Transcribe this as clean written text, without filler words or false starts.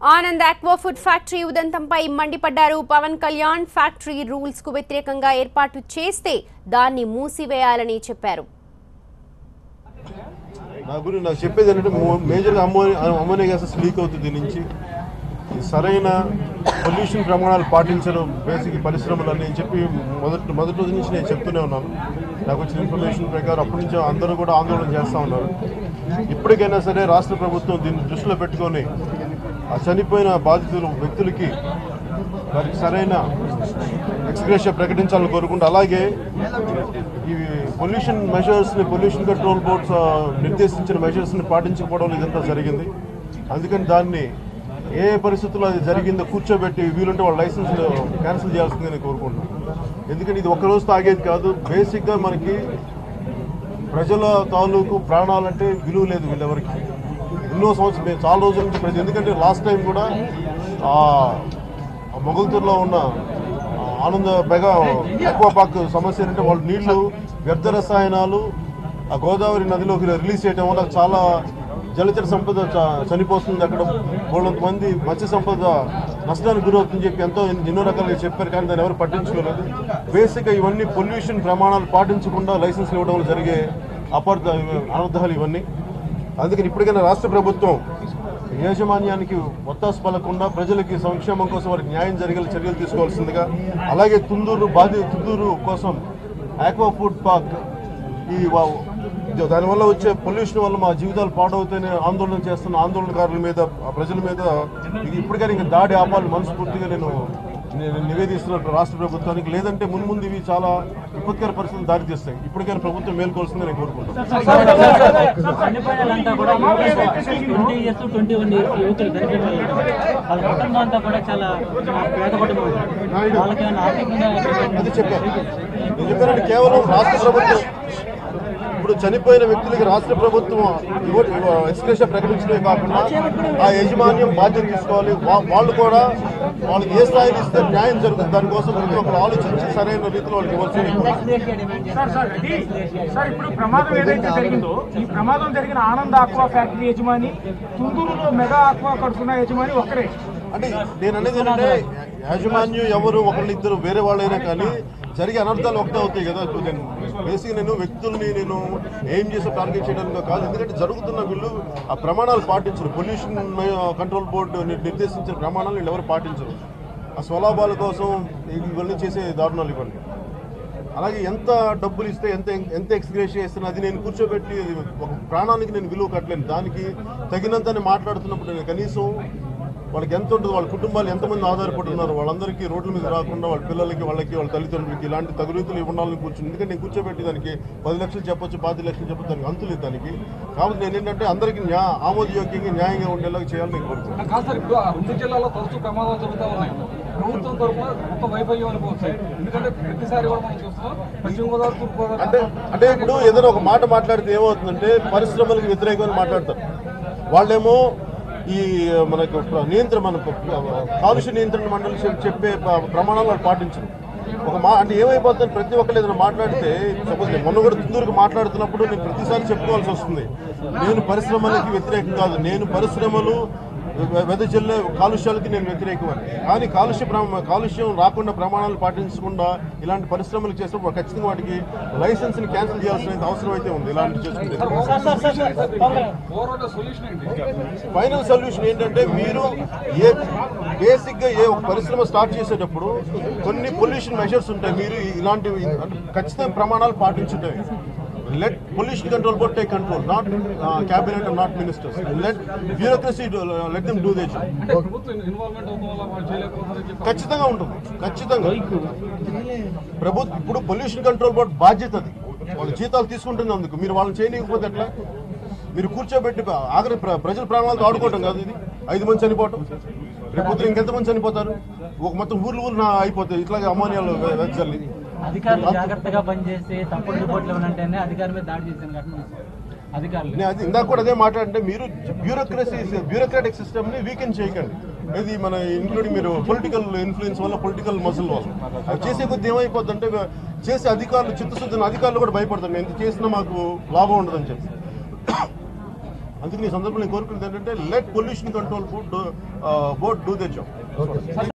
Anand aqua food factory ఉదంతంపై మండిపడ్డారు Pawan Kalyan. Factory rules కు వ్యతిరేకంగా ఏర్పాటు చేస్తే దాన్ని మూసివేయాలని చెప్పారు. నాకు చెప్పేది ఏంటంటే మేజర్గా అమ్మోనియా గ్యాసెస్ లీక్ అవుతుంది. దీని నుంచి సరైన పొల్యూషన్ ప్రమాణాలు పాటించడం బేసిక్ పరిశ్రమలు అని చెప్పి మొదటి రోజు నుంచి నేను చెప్తూనే ఉన్నాను. నాకు వచ్చిన ఇన్ఫర్మేషన్ ప్రకారం అప్పటి నుంచి అందరూ కూడా ఆందోళన చేస్తూ ఉన్నారు. ఇప్పటికైనా సరే రాష్ట్ర ప్రభుత్వం దీన్ని దృష్టిలో పెట్టుకొని ఆ చనిపోయిన బాధితులు వ్యక్తులకి వారికి సరైన ఎక్స్గ్రేషియా ప్రకటించాలని కోరుకుంటూ, అలాగే ఈ పొల్యూషన్ మెజర్స్ని పొల్యూషన్ కంట్రోల్ బోర్డ్స్ నిర్దేశించిన మెజర్స్ని పాటించకపోవడం ఇదంతా జరిగింది. అందుకని దాన్ని ఏ పరిస్థితుల్లో అది జరిగిందో కూర్చోబెట్టి వీలుంటే వాళ్ళ లైసెన్స్ క్యాన్సిల్ చేయాల్సిందని కోరుకుంటున్నాను. ఎందుకంటే ఇది ఒక్కరోజు తాగేది కాదు. బేసిక్గా మనకి ప్రజల తాలూకు ప్రాణాలంటే విలువ లేదు వీళ్ళెవరికి. ఎన్నో సంవత్సరం చాలా రోజుల నుంచి ఎందుకంటే లాస్ట్ టైం కూడా మొగల్తూరులో ఉన్న ఆనంద మెగా ఎక్కువ పార్క్ సమస్య ఏంటంటే వాళ్ళు నీళ్లు వ్యర్థ రసాయనాలు ఆ గోదావరి నదిలోకి రిలీజ్ చేయడం వల్ల చాలా జలచర సంపద చనిపోతుంది. అక్కడ బోళ్ళంత మంది మత్స్య సంపద నష్టానికి గురవుతుందని చెప్పి ఎన్నో రకాలుగా చెప్పారు, కానీ దాన్ని ఎవరు పట్టించుకోలేదు. బేసిక్గా ఇవన్నీ పొల్యూషన్ ప్రమాణాలు పాటించకుండా లైసెన్స్లు ఇవ్వడం వల్ల జరిగే అనర్థాలు ఇవన్నీ. అందుకని ఇప్పటికైనా రాష్ట్ర ప్రభుత్వం యాజమాన్యానికి ఒత్తాసు పలకుండా ప్రజలకి సంక్షేమం కోసం వారికి న్యాయం జరిగేలా చర్యలు తీసుకోవాల్సిందిగా, అలాగే తుందూరు కోసం ఆక్వా ఫుడ్ పార్క్ దానివల్ల వచ్చే పొల్యూషన్ వల్ల మా జీవితాలు పాడవుతాయని ఆందోళన చేస్తున్న ఆందోళనకారుల మీద ప్రజల మీద ఇప్పటికైనా ఇంకా దాడి ఆపాలని మనస్ఫూర్తిగా నేను నివేదిస్తున్నట్టు రాష్ట్ర ప్రభుత్వానికి. లేదంటే ముందు ఇవి చాలా విపత్కర పరిస్థితులు దారితీస్తాయి. ఇప్పటికైనా ప్రభుత్వం మేల్కొల్సిందని నేను కోరుకుంటున్నాను. అది చెప్పాను. నేను చెప్పానంటే కేవలం రాష్ట్ర ప్రభుత్వం ఇప్పుడు చనిపోయిన వ్యక్తులకి రాష్ట్ర ప్రభుత్వం ఎక్స్గ్రేషియా ప్రకటించడమే కాకుండా ఆ యాజమాన్యం బాధ్యత తీసుకోవాలి. వాళ్ళు కూడా వాళ్ళకి ఏ స్థాయిలో ఇస్తే న్యాయం జరుగుతుంది దానికోసం ప్రతి ఒక్కరు ఆలోచించి సరైన రీతిలో వాళ్ళకి ఇవ్వాల్సింది. ఇప్పుడు ప్రమాదం ఏదైతే జరిగిందో ఈ ప్రమాదం జరిగిన ఆనంద్ ఆక్వా ఫ్యాక్టరీ యజమాని, తుందూరులో మెగా ఆక్వా కడుతున్న యజమాని ఒక్కరే. అంటే నేను అనేది ఏంటంటే యాజమాన్యం ఎవరు ఒకళ్ళిద్దరు వేరే వాళ్ళైనా కానీ జరిగే అనర్థాలు ఒకటే అవుతాయి కదా. ఇప్పుడు నేను వ్యక్తుల్ని ఏం చేసి టార్గెట్ చేయడానికి కాదు. ఎందుకంటే జరుగుతున్న వీళ్ళు ఆ ప్రమాణాలు పాటించరు. పొల్యూషన్ కంట్రోల్ బోర్డు నిర్దేశించిన ప్రమాణాలు వీళ్ళు ఎవరు పాటించరు. ఆ స్వలాభాల కోసం ఇవన్నీ చేసే దారుణాలు ఇవ్వండి. అలాగే ఎంత డబ్బులు ఇస్తే ఎంత ఎక్స్గ్రేషియా ఇస్తున్నా అది నేను కూర్చోబెట్టి ఒక ప్రాణానికి నేను విలువ కట్టలేను. దానికి తగినంతనే మాట్లాడుతున్నప్పుడు నేను కనీసం వాళ్ళకి ఎంత ఉంటుంది, వాళ్ళ కుటుంబాలు ఎంతమంది ఆధారపడుతున్నారు, వాళ్ళందరికీ రోడ్ల మీద రాకుండా వాళ్ళ పిల్లలకి వాళ్ళ తల్లిదండ్రులకి ఇలాంటి తగురీతులు ఇవ్వాలని కూర్చుని. ఎందుకంటే నేను కూర్చోబెట్టి దానికి 10 లక్షలు చెప్పొచ్చు, 5 లక్షలు చెప్పొచ్చు, దానికి అంతులేదు దానికి. కాబట్టి నేను ఏంటంటే అందరికీ ఆమోదయోగ్యంగా న్యాయంగా ఉండేలాగా చేయాలని నేను కోరుకుంటున్నాను. జిల్లాలో తరచూ ప్రమాదాలు జరుగుతూ ఉన్నాయి. ప్రభుత్వం తరఫున ఒక వైఫల్యం అనుకోవచ్చు. ఎందుకంటే ప్రతిసారి కూడా మనం చూస్తున్నాం పశ్చిమ గోదావరి, తూర్పు గోదావరి అంటే ఇప్పుడు ఏదైనా ఒక మాట మాట్లాడితే ఏమవుతుందంటే పరిశ్రమలకు వ్యతిరేకంగా మాట్లాడతారు. వాళ్ళేమో ఈ మనకు కాలుష్య నియంత్రణ మండలి చెప్పే ప్రమాణాలు వాళ్ళు పాటించరు. అంటే ఏమైపోతుంది, ప్రతి ఒక్కరు ఏదైనా మాట్లాడితే సపోజ్ నేను మొన్న కూడా తుందూరుకు మాట్లాడుతున్నప్పుడు నేను ప్రతిసారి చెప్పుకోవాల్సి వస్తుంది. నేను పరిశ్రమలకి వ్యతిరేకం కాదు, నేను పరిశ్రమలు వెదజల్లే కాలుష్యాలకి నేను వ్యతిరేకమని. కానీ కాలుష్యం రాకుండా ప్రమాణాలు పాటించకుండా ఇలాంటి పరిశ్రమలకు చేసినప్పుడు ఖచ్చితంగా వాటికి లైసెన్స్ని క్యాన్సిల్ చేయాల్సిన అవసరం అయితే ఉంది. ఇలాంటి చేసుకుంటే ఫైనల్ సొల్యూషన్ ఏంటంటే మీరు బేసిక్గా ఒక పరిశ్రమ స్టార్ట్ చేసేటప్పుడు కొన్ని పొల్యూషన్ మెజర్స్ ఉంటాయి. మీరు ఇలాంటివి ఖచ్చితంగా ప్రమాణాలు పాటించుంటాయి. Let pollution control board take control, not cabinet and not ministers. Let bureaucracy let them do their job. ఖచ్చితంగా ఉంటుంది. ఖచ్చితంగా ఇప్పుడు పొల్యూషన్ కంట్రోల్ బోర్డు బాధ్యత అది. వాళ్ళు జీతాలు తీసుకుంటుంది. అందుకు మీరు వాళ్ళని చేయలేకపోతే ఎట్లా? మీరు కూర్చోబెట్టి ఆఖరి ప్రజల ప్రాణాలతో ఆడుకోవటం కాదు ఇది. 5 మంది చనిపోవటం, రేపు ఇంకెంతమంది చనిపోతారు? ఒక మొత్తం ఊర్లు అయిపోతాయి ఇట్లాగే అమోనియాలు వెదజల్లి. అధికారులు జాగ్రత్తగా పనిచేసి తప్పుడు రిపోర్ట్లు ఏమంటేనే అధికారి మీద దాడి చేసిన ఘటన అధికారులు. ఇందాక కూడా అదే మాట్లాడంటే మీరు బ్యూరోక్రాటిక్ సిస్టమ్ని వీకెన్ చేయకండి. ఇది మన ఇంక్లూడింగ్ మీరు పొలిటికల్ ఇన్ఫ్లుయెన్స్ వల్ల, పొలిటికల్ మజిల్ వల్ల అది చేసే కొద్ది ఏమైపోద్ది అంటే చేసే అధికారులు చిత్తశుద్ధిన అధికారులు కూడా భయపడతారు. ఎంత చేసినా మాకు లాభం ఉండదని చెప్పి. అందుకని ఈ సందర్భంలో నేను కోరుకునేది ఏంటంటే let pollution control board do they job.